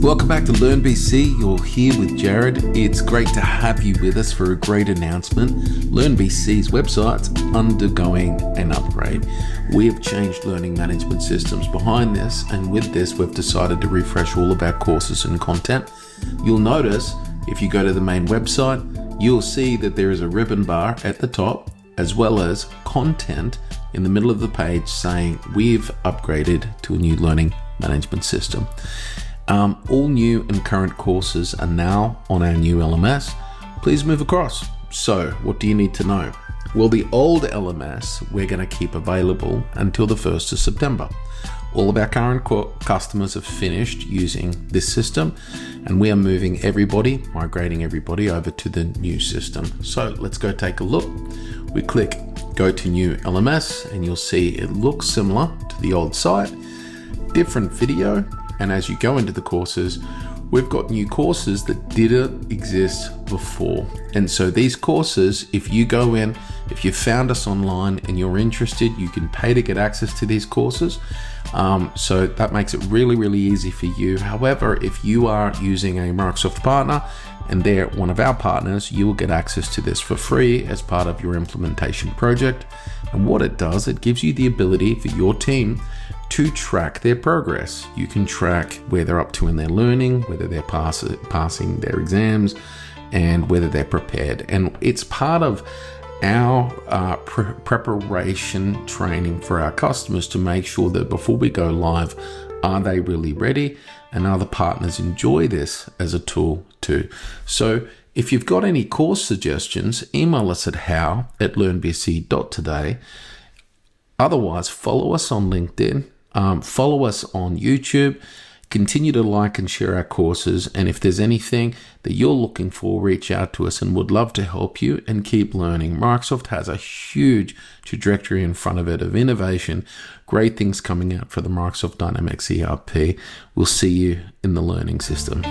Welcome back to LearnBC. You're here with Jared. It's great to have you with us for a great announcement. LearnBC's website's undergoing an upgrade. We have changed learning management systems behind this, and with this, we've decided to refresh all of our courses and content. You'll notice if you go to the main website, you'll see that there is a ribbon bar at the top, as well as content in the middle of the page saying we've upgraded to a new learning management system. All new and current courses are now on our new LMS. Please move across. So what do you need to know? Well, the old LMS we're going to keep available until the 1st of September. All of our current customers have finished using this system, and we are migrating everybody over to the new system. So let's go take a look. We click go to new LMS and you'll see it looks similar to the old site, different video. And as you go into the courses, we've got new courses that didn't exist before. And so these courses, if you go in, if you found us online and you're interested, you can pay to get access to these courses. So that makes it really, really easy for you. However, if you are using a Microsoft partner and they're one of our partners, you will get access to this for free as part of your implementation project. And what it does, it gives you the ability for your team to track their progress. You can track where they're up to in their learning, whether they're passing their exams, and whether they're prepared. And it's part of our preparation training for our customers to make sure that before we go live, are they really ready? And other partners enjoy this as a tool too. So if you've got any course suggestions, email us at how@learnbc.today. Otherwise, follow us on LinkedIn, follow us on YouTube, continue to like and share our courses. And if there's anything that you're looking for, reach out to us and would love to help you and keep learning. Microsoft has a huge trajectory in front of it of innovation, great things coming out for the Microsoft Dynamics ERP. We'll see you in the learning system.